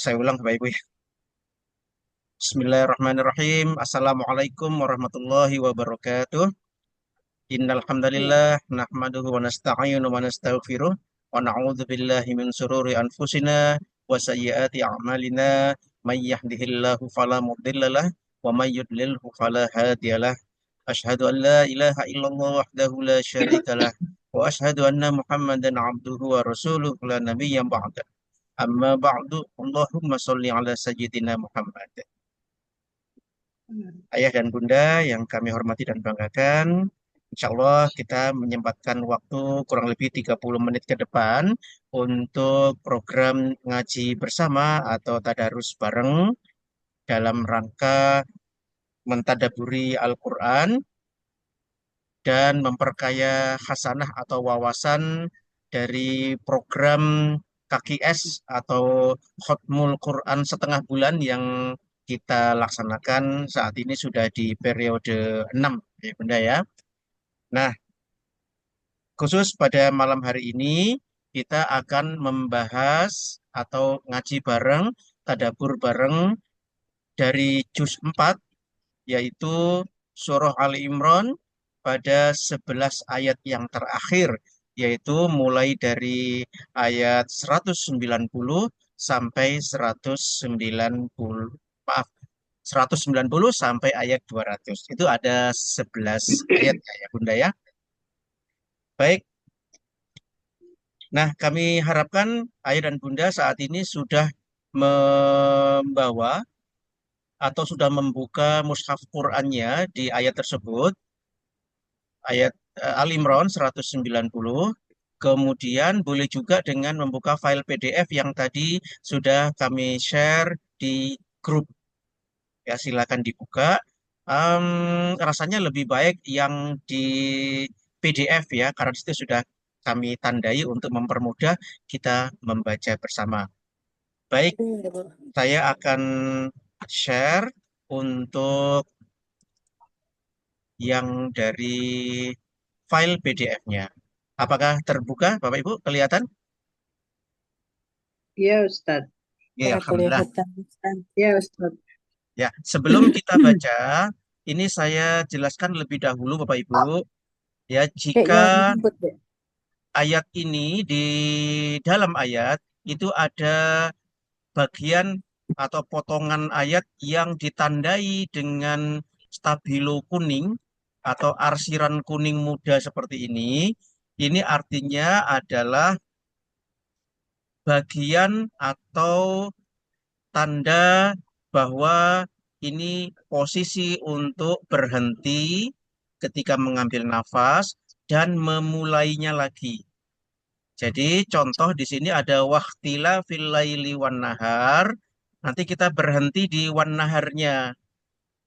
Saya ulang Bapak Ibu ya. Bismillahirrahmanirrahim. Assalamualaikum warahmatullahi wabarakatuh. Innal Ya, hamdalillah nahmaduhu wa nasta'inu wa nastaghfiruh wa na'udzu billahi min shururi anfusina wa sayyiati a'malina may yahdihillahu fala mudhillalah wa may yudlilhu fala hadiyalah. Asyhadu an la ilaha illallah wahdahu la syarikalah wa asyhadu anna Muhammadan abduhu wa rasuluhu la nabiyya ba'da. Amma ba'du. Allahumma shalli ala sayyidina Muhammad. benar. Ayah dan Bunda yang kami hormati dan banggakan, insya Allah kita menyempatkan waktu kurang lebih 30 menit ke depan untuk program ngaji bersama atau tadarus bareng dalam rangka mentadaburi Al-Quran dan memperkaya khasanah atau wawasan dari program KKS atau Khatmul Quran setengah bulan yang kita laksanakan saat ini sudah di periode 6 ya Bunda ya. Nah, khusus pada malam hari ini kita akan membahas atau ngaji bareng, tadabur bareng dari juz 4 yaitu surah Ali Imran pada 11 ayat yang terakhir yaitu mulai dari ayat 190 sampai 190 maaf 190 sampai ayat 200. Itu ada 11 ayat ya Bunda ya. Baik. Nah, kami harapkan Ayah dan Bunda saat ini sudah membawa atau sudah membuka mushaf Qur'annya di ayat tersebut, ayat Al-Imran 190. Kemudian boleh juga dengan membuka file PDF yang tadi sudah kami share di grup. Ya, silakan dibuka. Rasanya lebih baik yang di PDF ya, karena itu sudah kami tandai untuk mempermudah kita membaca bersama. Baik, Iya, Bu. saya akan share untuk yang dari file PDF-nya. Apakah terbuka, Bapak Ibu? Kelihatan? Iya, Ustadz. Ya, Ya, Alhamdulillah. kelihatan, Ustadz. Ya, Ustadz. Ya, sebelum kita baca, ini saya jelaskan lebih dahulu, Bapak Ibu. Ya, Kayak jika jangan ribut deh. ayat ini di dalam ayat itu ada bagian atau potongan ayat yang ditandai dengan stabilo kuning atau arsiran kuning muda seperti ini artinya adalah bagian atau tanda bahwa ini posisi untuk berhenti ketika mengambil nafas dan memulainya lagi. Jadi contoh di sini ada waktila fil laili wan nahar. Nanti kita berhenti di wan naharnya.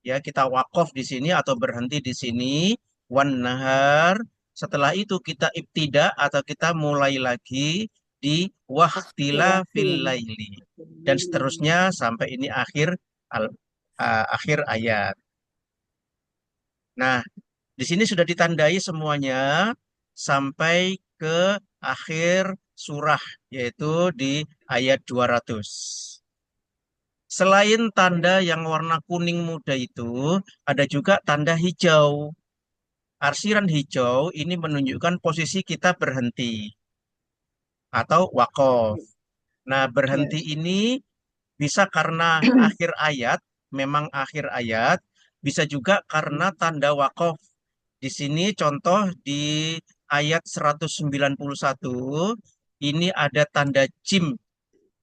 Ya, kita wakof di sini atau berhenti di sini wan nahar. Setelah itu kita ibtida atau kita mulai lagi di waktila fil Akhtilafil. laili dan seterusnya sampai ini akhir ayat. Nah, di sini sudah ditandai semuanya sampai ke akhir surah, yaitu di ayat 200. Selain tanda yang warna kuning muda itu, ada juga tanda hijau. Arsiran hijau ini menunjukkan posisi kita berhenti atau wakof. Nah, berhenti Ya. ini bisa karena akhir ayat, memang akhir ayat, bisa juga karena tanda wakof. Di sini contoh di ayat 191 ini ada tanda jim.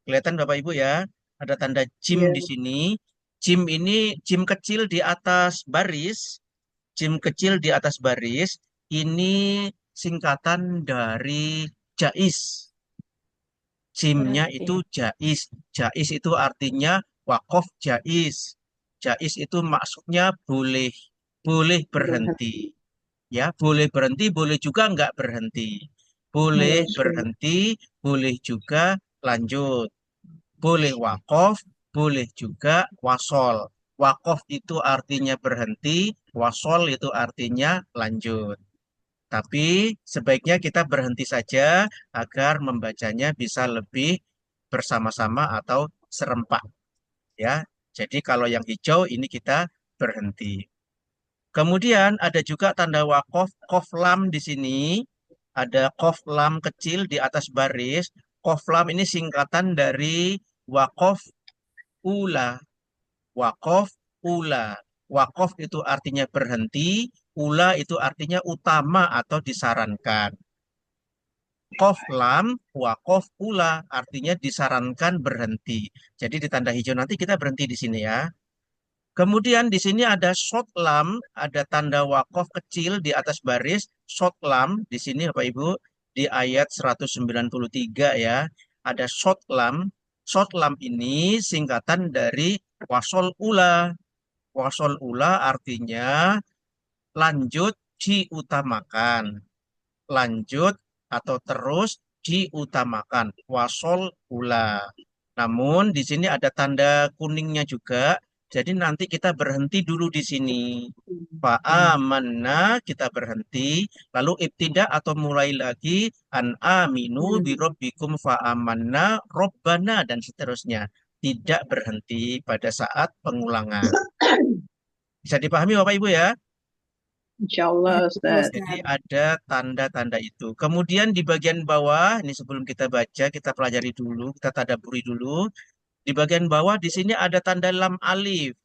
Kelihatan Bapak Ibu ya, ada tanda jim Ya. di sini. Jim ini jim kecil di atas baris, jim kecil di atas baris ini singkatan dari jais. Jimnya Berarti. itu jais. Jais itu artinya wakof jais. Jais itu maksudnya boleh, boleh berhenti. Berhenti. Ya, boleh berhenti, boleh juga nggak berhenti. Boleh Masya Allah. berhenti, boleh juga lanjut. Boleh wakof, boleh juga wasol. Wakof itu artinya berhenti, wasol itu artinya lanjut. Tapi sebaiknya kita berhenti saja agar membacanya bisa lebih bersama-sama atau serempak ya. Jadi kalau yang hijau ini kita berhenti. Kemudian ada juga tanda wakof, kof lam di sini. Ada kof lam kecil di atas baris. Kof lam ini singkatan dari wakof ula. Wakof ula. Wakof itu artinya berhenti, ula itu artinya utama atau disarankan. Kof lam, wakof ula artinya disarankan berhenti. Jadi di tanda hijau nanti kita berhenti di sini ya. Kemudian di sini ada short lam, ada tanda wakof kecil di atas baris. Short lam di sini Bapak Ibu di ayat 193 ya. Ada short lam. Short lam ini singkatan dari wasol ula. Wasol ula artinya lanjut diutamakan. Lanjut atau terus diutamakan. Wasol ula. Namun di sini ada tanda kuningnya juga. Jadi nanti kita berhenti dulu di sini. Fa'amanna kita berhenti. Lalu ibtidak atau mulai lagi. An aminu birobbikum fa'amanna robbana dan seterusnya. Tidak berhenti pada saat pengulangan. Bisa dipahami Bapak Ibu ya? Insya Allah, Ustadz. Jadi ada tanda-tanda itu. Kemudian di bagian bawah, ini sebelum kita baca, kita pelajari dulu, kita tadaburi dulu. Di bagian bawah di sini ada tanda lam alif,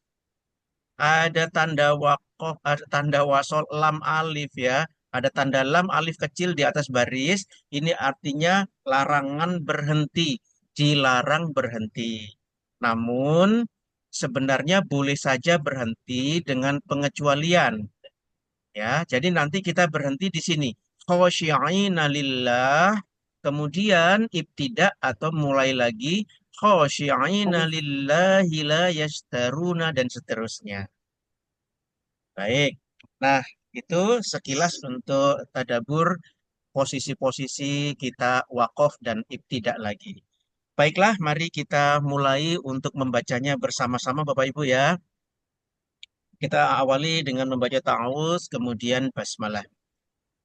ada tanda wakof, ada tanda wasol lam alif ya. Ada tanda lam alif kecil di atas baris. Ini artinya larangan berhenti, dilarang berhenti. Namun sebenarnya boleh saja berhenti dengan pengecualian. Ya, jadi nanti kita berhenti di sini. Khosyi'ina lillah, kemudian ibtidak atau mulai lagi khosyi'ina lillahi la yashtaruna dan seterusnya. Baik. Nah, itu sekilas untuk tadabur posisi-posisi kita wakaf dan ibtidak lagi. Baiklah, mari kita mulai untuk membacanya bersama-sama Bapak Ibu ya. Kita awali dengan membaca ta'awuz, kemudian basmalah.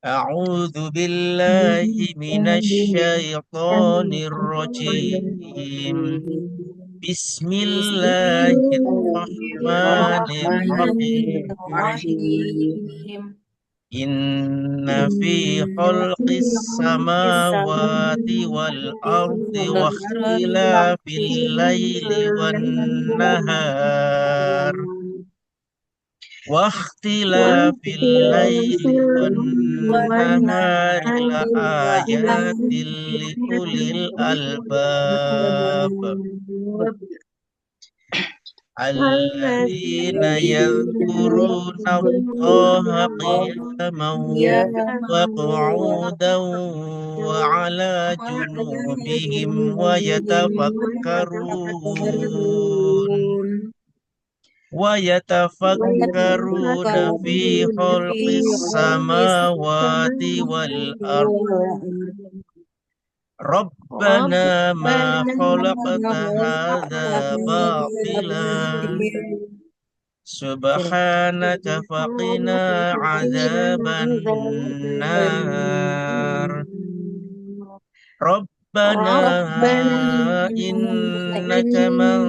أعوذ بالله من الشيطان الرجيم بسم الله الرحمن الرحيم Bismillahirrahmanirrahim. إن في خلق السماوات والأرض واختلاف الليل والنهار واختلاف الليل والنهار لآيات لأولي الألباب الذين يذكرون الله قياما وقعودا وعلى جنوبهم ويتفكرون في خلق السماوات والأرض ربنا ما خلقت هذا باطلا سبحانك فقنا عذاب النار ربنا إنك من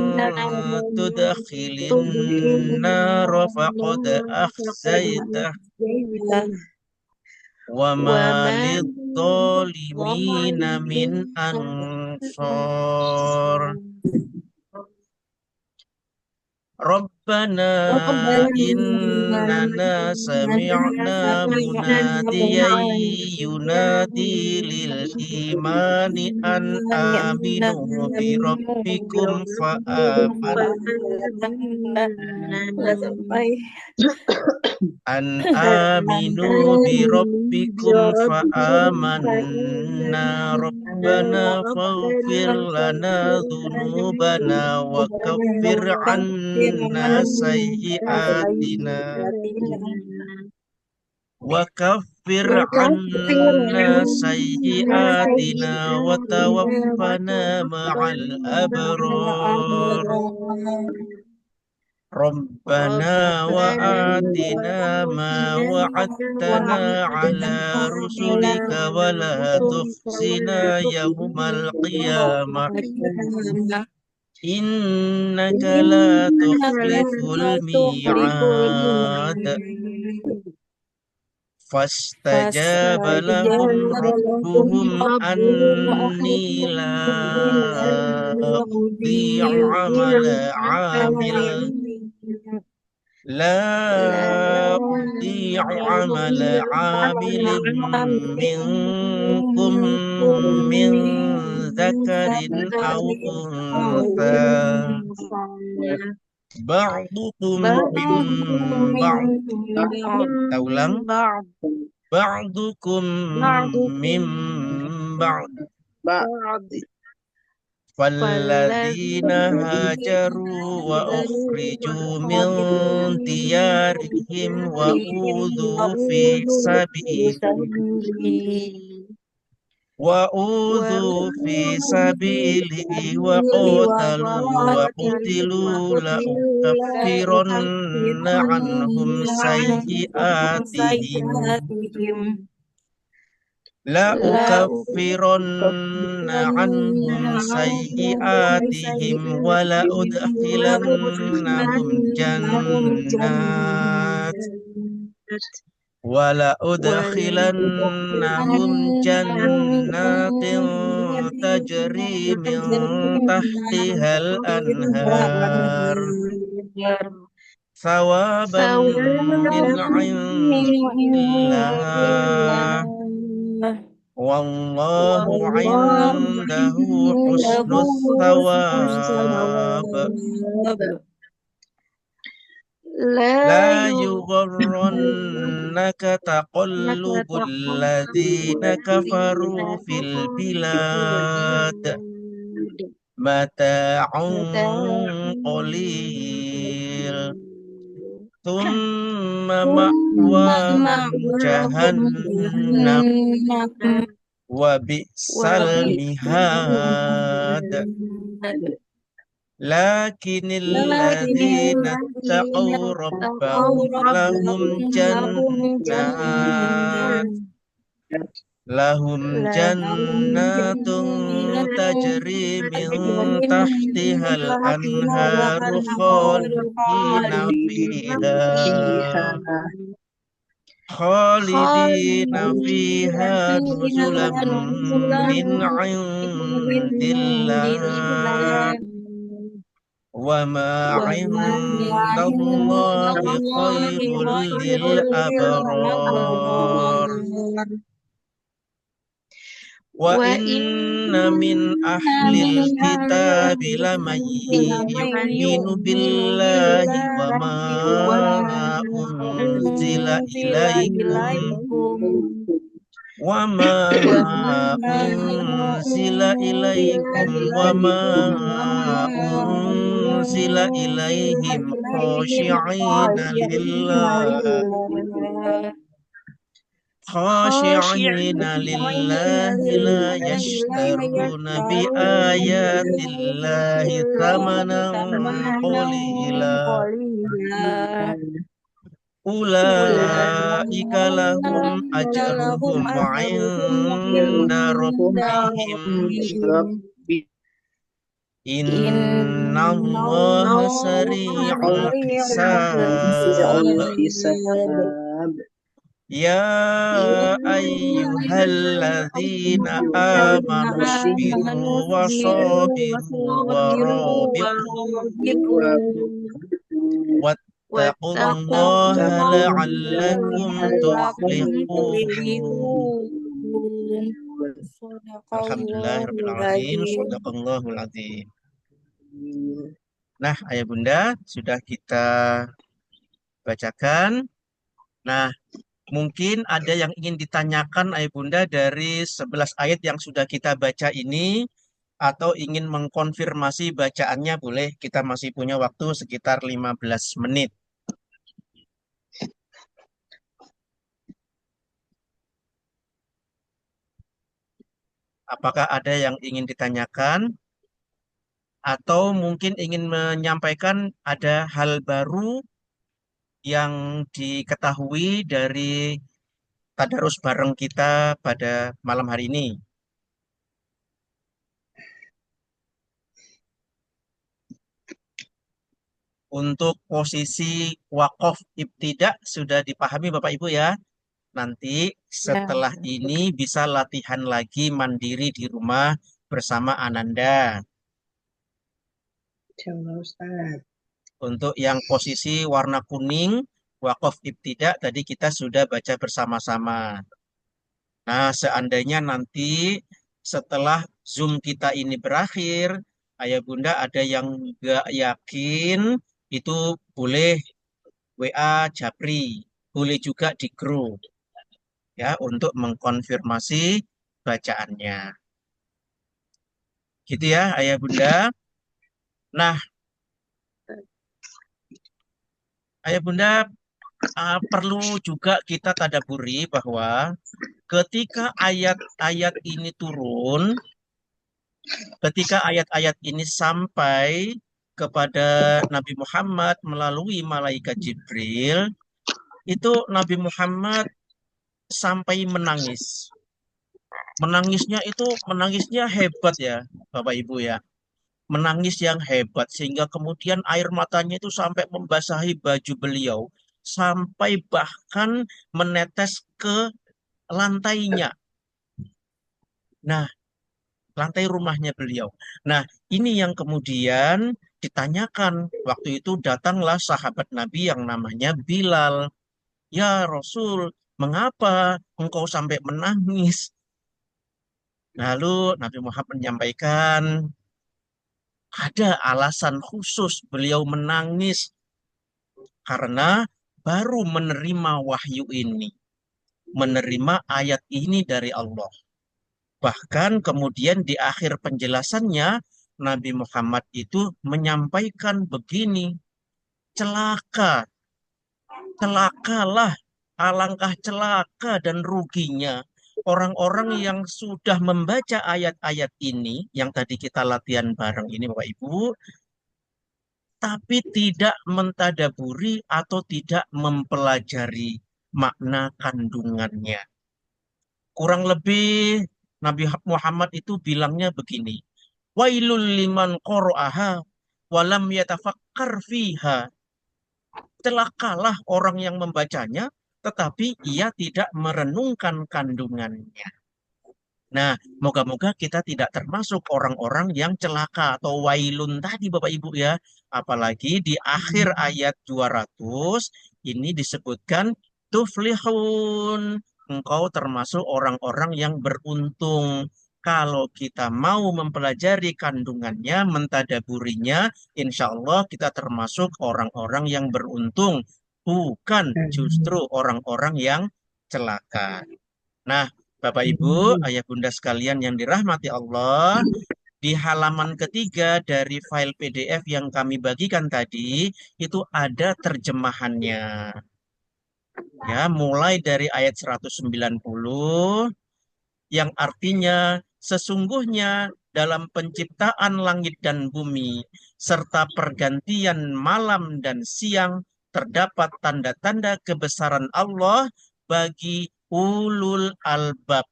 تدخل النار فقد أخزيته وما للظالمين من أنصار ربنا إننا سمعنا مناديا ينادي للإيمان أن آمنوا بربكم فآمنا أن آمنوا بربكم فآمنا ربنا فاغفر لنا ذنوبنا وكفر عنا سيئاتنا وتوفنا مع الأبرار ربنا وآتنا ما وعدتنا على رسلك ولا تخزنا يوم القيامة innaka la إنك tukhliful لا تخلف mi'ad. الميعاد Fastajaba lahum فاستجاب لهم rabbuhum ربهم anni la أني لا udhi'u أضيع amala amil عمل لا La udhi'u amala أضيع عمل amilin عامل minkum منكم min من zakarin ذكر aw أو untha أنثى ba'dukum min بعضكم ba'd. من بعض Kita ulang. بعض Ba'dukum بعضكم min ba'd. بعض Falladzina فالذين hajaru wa هاجروا ukhriju min وهاجروا من diyarihim wa ديارهم udhu fi وأوذوا في sabili سبيلي وأوذوا في وأوذوا في سبيلي سبيلي وقاتلوا وقاتلوا وقتلوا وقتلوا لأكفرن عنهم لأكفرن عنهم سيئاتهم سيئاتهم لأكفرن لأكفرن عنهم عنهم سيئاتهم سيئاتهم ولأدخلنهم ولأدخلنهم جنات جنات ولأدخلنهم جنات جنات تجري من تجري تحتها الأنهار من ثوابا من ثوابا من عند عند الله الله والله والله عنده عنده حسن حسن الثواب. الثواب لا لا يغرنك يغرنك تقلب تقلب الذين الذين كفروا في كفروا في البلاد البلاد متاع متاع قليل قليل ثم ثم مأواهم مأواهم جهنم جهنم وبئس المهاد. وبئس لكن لكن الذين الذين اتقوا اتقوا ربهم لهم ربهم لهم جنات جنات لهم لهم جنات جنات تجري من تجري من تحتها تحتها الأنهار الأنهار خالدين خالدين فيها فيها خالدين خالدين فيها نزلا فيها نزلا من من عند عند الله الله وما وما عند عند الله الله خير خير للأبرار. للأبرار وإن وإن من أهل من الكتاب أهل لمن لمن يؤمن يؤمن بالله بالله وما وما أنزل أنزل إليكم إليكم وما وما أنزل أنزل إليكم وما إليكم وما أنزل أنزل إليهم إليهم خاشعين خاشعين لله لله خاشعين خاشعين لله لا لله لا يشترون يشترون بآيات بآيات الله الله ثمنا ثمنا قليلا قليلا أولئك لهم أولئك لهم أجرهم أجرهم عند عند ربهم ربهم إن إن الله الله سريع سريع الحساب. الحساب يا يا أيها الذين الذين آمنوا آمنوا اصبروا اصبروا وصابروا وصابروا ورابطوا ورابطوا واتقوا واتقوا الله الله لعلكم لعلكم تفلحون. تفلحون صدق الله Alhamdulillahirrahmanirrahim. العظيم. Shadaqallahul azim. Nah, ayah bunda, sudah kita bacakan. Nah, mungkin ada yang ingin ditanyakan ayah bunda dari 11 ayat yang sudah kita baca ini, atau ingin mengkonfirmasi bacaannya, boleh. Kita masih punya waktu sekitar 15 menit. Apakah ada yang ingin ditanyakan? Atau mungkin ingin menyampaikan ada hal baru yang diketahui dari tadarus bareng kita pada malam hari ini. Untuk posisi wakaf ibtidak sudah dipahami Bapak Ibu ya. Nanti Ya. setelah ini bisa latihan lagi mandiri di rumah bersama Ananda. Insyaallah Ustaz. Untuk yang posisi warna kuning, wakaf ibtidak tadi kita sudah baca bersama-sama. Nah, seandainya nanti setelah Zoom kita ini berakhir, Ayah Bunda ada yang nggak yakin, itu boleh WA Japri, boleh juga di grup ya untuk mengkonfirmasi bacaannya. Gitu ya, Ayah Bunda. Nah, Ayah Bunda perlu juga kita tadaburi bahwa ketika ayat-ayat ini turun, ketika ayat-ayat ini sampai kepada Nabi Muhammad melalui malaikat Jibril, itu Nabi Muhammad sampai menangis. Menangisnya itu menangisnya hebat ya, Bapak Ibu ya. Menangis yang hebat sehingga kemudian air matanya itu sampai membasahi baju beliau, sampai bahkan menetes ke lantainya. Nah, lantai rumahnya beliau. Nah, ini yang kemudian ditanyakan. Waktu itu datanglah sahabat Nabi yang namanya Bilal. Ya Rasul, mengapa engkau sampai menangis? Lalu Nabi Muhammad menyampaikan, ada alasan khusus beliau menangis karena baru menerima wahyu ini, menerima ayat ini dari Allah. Bahkan kemudian di akhir penjelasannya, Nabi Muhammad itu menyampaikan begini, celaka, celakalah, alangkah celaka dan ruginya orang-orang yang sudah membaca ayat-ayat ini, yang tadi kita latihan bareng ini Bapak Ibu, tapi tidak mentadaburi atau tidak mempelajari makna kandungannya. Kurang lebih Nabi Muhammad itu bilangnya begini, Wailul liman qara'aha walam yatafakkar fiha. Celakalah orang yang membacanya, tetapi ia tidak merenungkan kandungannya. Nah, moga-moga kita tidak termasuk orang-orang yang celaka atau wailun tadi Bapak Ibu ya. Apalagi di akhir ayat 200 ini disebutkan tuflihun. Engkau termasuk orang-orang yang beruntung. Kalau kita mau mempelajari kandungannya, mentadaburinya, insya Allah kita termasuk orang-orang yang beruntung. Bukan justru orang-orang yang celaka. Nah, Bapak Ibu, Ayah Bunda sekalian yang dirahmati Allah, di halaman ketiga dari file PDF yang kami bagikan tadi, itu ada terjemahannya. Ya, mulai dari ayat 190 yang artinya sesungguhnya dalam penciptaan langit dan bumi serta pergantian malam dan siang terdapat tanda-tanda kebesaran Allah bagi ulul albab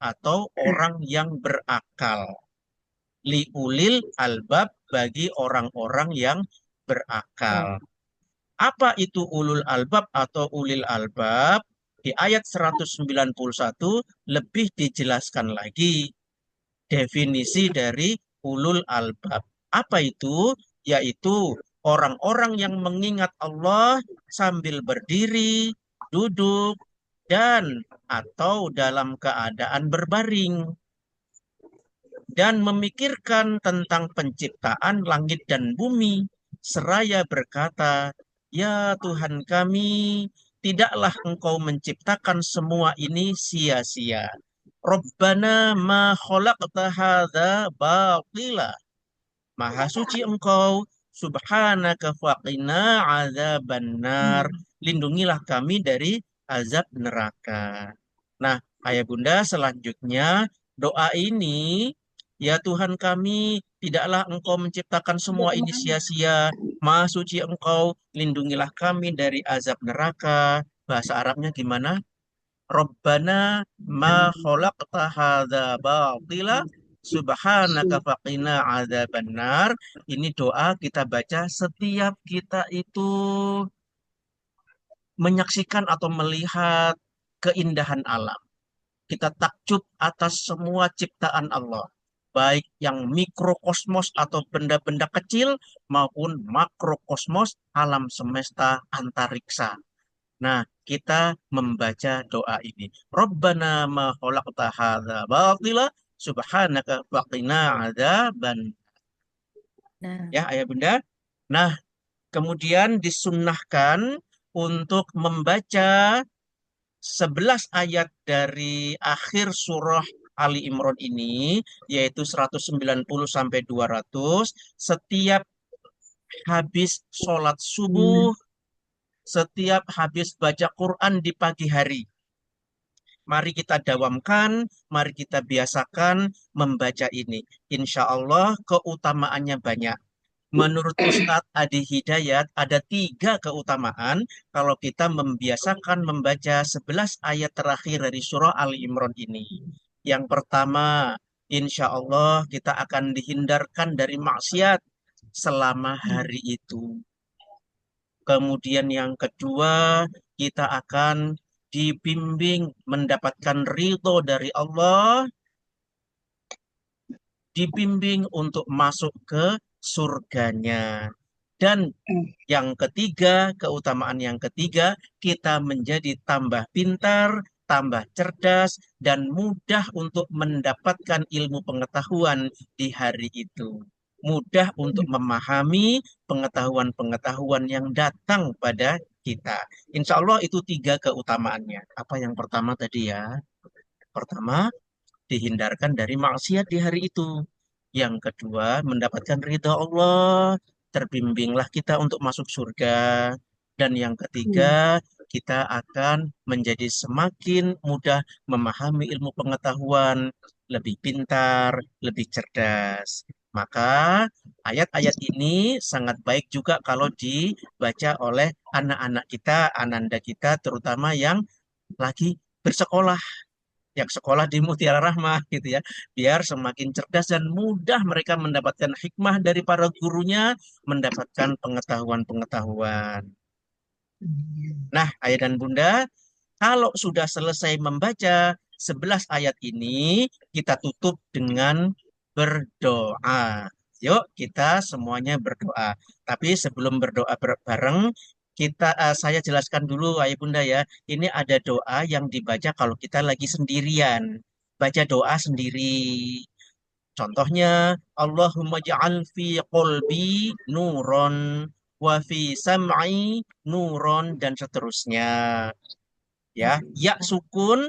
atau orang yang berakal. Liulil albab bagi orang-orang yang berakal. Apa itu ulul albab atau ulil albab? Di ayat 191 lebih dijelaskan lagi definisi dari ulul albab. Apa itu? Yaitu orang-orang yang mengingat Allah sambil berdiri, duduk, dan atau dalam keadaan berbaring dan memikirkan tentang penciptaan langit dan bumi seraya berkata, "Ya Tuhan kami, tidaklah Engkau menciptakan semua ini sia-sia. Rabbana ma khalaqta hadza batila." Maha suci Engkau, subhanaka faqina azabannar. Lindungilah kami dari azab neraka. Nah, Ayah Bunda, selanjutnya doa ini, ya Tuhan kami, tidaklah Engkau menciptakan semua ini sia-sia. Maha suci Engkau, lindungilah kami dari azab neraka. Bahasa Arabnya gimana? Rabbana ma khalaqta hadza batila subhanaka faqina adzabannar. Ini doa kita baca setiap kita itu menyaksikan atau melihat keindahan alam. Kita takjub atas semua ciptaan Allah, baik yang mikrokosmos atau benda-benda kecil maupun makrokosmos alam semesta antariksa. Nah, kita membaca doa ini. Rabbana ma khalaqta hadza batila subhanaka faqina adzaban. Nah, Ya, ayah bunda. Nah, kemudian disunnahkan untuk membaca 11 ayat dari akhir surah Ali Imran ini, yaitu 190 sampai 200, setiap habis sholat subuh, setiap habis baca Quran di pagi hari. Mari kita dawamkan, mari kita biasakan membaca ini. Insya Allah keutamaannya banyak. Menurut Ustadz Adi Hidayat, ada 3 keutamaan kalau kita membiasakan membaca 11 ayat terakhir dari surah Ali Imran ini. Yang pertama, insya Allah kita akan dihindarkan dari maksiat selama hari itu. Kemudian yang kedua, kita akan dibimbing mendapatkan ridho dari Allah, dibimbing untuk masuk ke surganya. Dan yang ketiga, keutamaan yang ketiga, kita menjadi tambah pintar, tambah cerdas, dan mudah untuk mendapatkan ilmu pengetahuan di hari itu. Mudah untuk memahami pengetahuan-pengetahuan yang datang pada kita. Insya Allah itu 3 keutamaannya. Apa yang pertama tadi ya? Pertama, dihindarkan dari maksiat di hari itu. Yang kedua, mendapatkan ridha Allah, terbimbinglah kita untuk masuk surga. Dan yang ketiga, kita akan menjadi semakin mudah memahami ilmu pengetahuan, lebih pintar, lebih cerdas. Maka ayat-ayat ini sangat baik juga kalau dibaca oleh anak-anak kita, ananda kita, terutama yang lagi bersekolah, yang sekolah di Mutiara Rahmah gitu ya, biar semakin cerdas dan mudah mereka mendapatkan hikmah dari para gurunya, mendapatkan pengetahuan-pengetahuan. Nah, ayah dan bunda, kalau sudah selesai membaca 11 ayat ini, kita tutup dengan berdoa. Yuk, kita semuanya berdoa. Tapi sebelum berdoa bareng, saya jelaskan dulu, ayah bunda ya. Ini ada doa yang dibaca kalau kita lagi sendirian. Baca doa sendiri. Contohnya, Allahumma ja'al fi qalbi nuron, wa fi sam'i nuron, dan seterusnya. Ya, ya sukun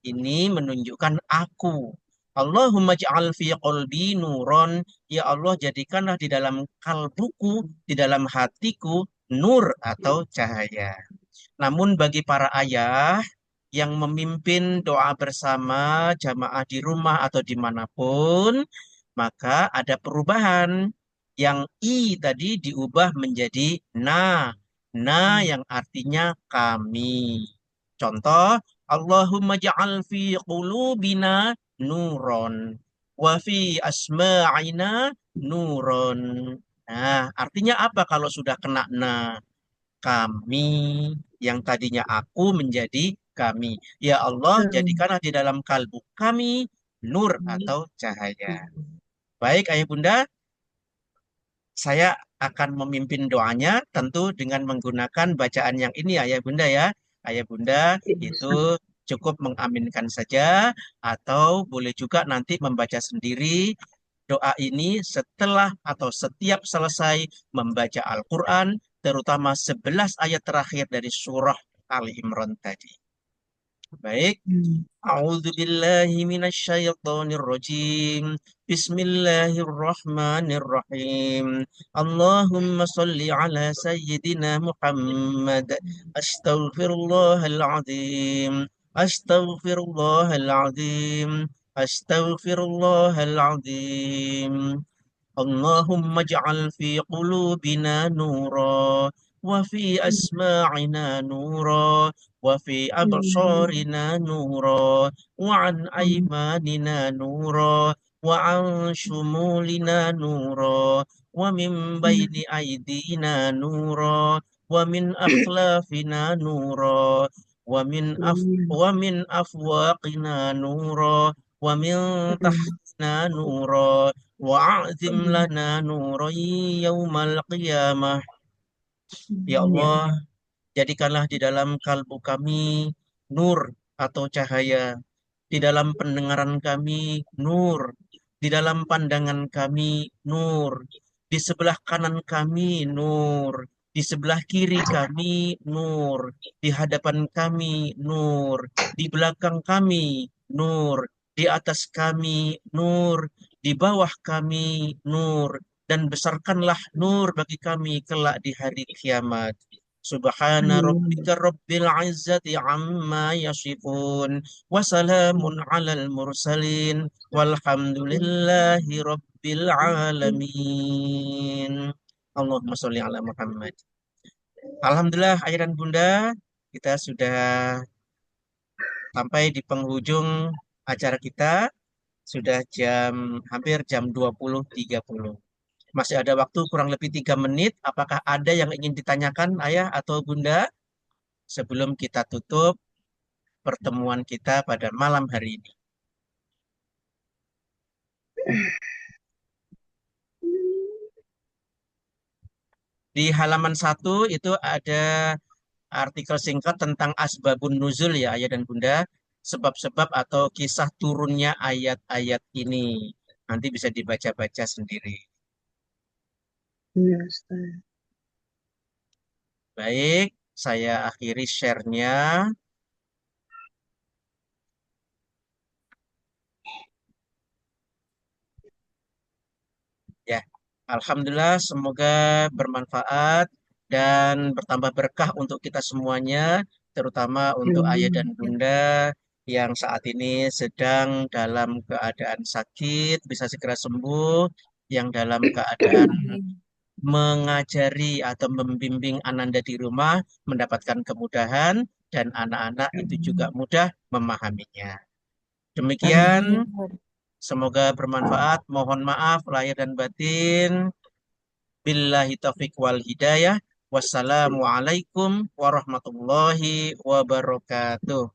ini menunjukkan aku. Allahumma ja'al fi qalbi nuron. Ya Allah, jadikanlah di dalam kalbuku, di dalam hatiku, nur atau cahaya. Namun bagi para ayah yang memimpin doa bersama jamaah di rumah atau dimanapun, maka ada perubahan. Yang i tadi diubah menjadi na. Na yang artinya kami. Contoh, Allahumma ja'al fi qulubina nuron. Wa fi asma'ina nuron. Nah, artinya apa kalau sudah kena na? Kami, yang tadinya aku menjadi kami. Ya Allah, jadikanlah di dalam kalbu kami nur atau cahaya. Baik, ayah bunda, saya akan memimpin doanya tentu dengan menggunakan bacaan yang ini, ayah bunda ya. Ayah bunda itu cukup mengaminkan saja atau boleh juga nanti membaca sendiri doa ini setelah atau setiap selesai membaca Al-Quran, terutama 11 ayat terakhir dari surah Ali Imran tadi. Baik. A'udzu billahi minasyaitonir rajim. Bismillahirrahmanirrahim. Allahumma shalli ala sayyidina Muhammad. Astaghfirullahal azim. Astaghfirullahal azim. Astaghfirullahal azim. Allahumma ja'al fi qulubina nura وفي أسماعنا نورا وفي أبصارنا نورا وعن أيماننا نورا وعن شمولنا نورا ومن بين أيدينا نورا ومن أخلافنا نورا ومن أفواقنا نورا ومن تحتنا نورا وأعظم لنا نورا يوم القيامة. Ya Allah, jadikanlah di dalam kalbu kami nur atau cahaya, di dalam pendengaran kami nur, di dalam pandangan kami nur, di sebelah kanan kami nur, di sebelah kiri kami nur, di hadapan kami nur, di belakang kami nur, di atas kami nur, di bawah kami nur, dan besarkanlah nur bagi kami kelak di hari kiamat. Subhana rabbika rabbil izzati amma yasifun wa salamun alal mursalin walhamdulillahi rabbil alamin. Allahumma sholli ala Muhammad. Alhamdulillah ayah dan bunda, kita sudah sampai di penghujung acara kita. Sudah hampir jam 20.30. Masih ada waktu kurang lebih 3 menit. Apakah ada yang ingin ditanyakan ayah atau bunda sebelum kita tutup pertemuan kita pada malam hari ini? Di halaman 1 itu ada artikel singkat tentang asbabun nuzul ya ayah dan bunda. Sebab-sebab atau kisah turunnya ayat-ayat ini. Nanti bisa dibaca-baca sendiri. Ya, Ustaz. Baik, saya akhiri share-nya. Ya, Alhamdulillah semoga bermanfaat dan bertambah berkah untuk kita semuanya, terutama untuk ayah dan bunda yang saat ini sedang dalam keadaan sakit, bisa segera sembuh, yang dalam keadaan mengajari atau membimbing ananda di rumah mendapatkan kemudahan dan anak-anak itu juga mudah memahaminya. Demikian, semoga bermanfaat. Mohon maaf lahir dan batin. Billahi taufiq wal hidayah. Wassalamualaikum warahmatullahi wabarakatuh.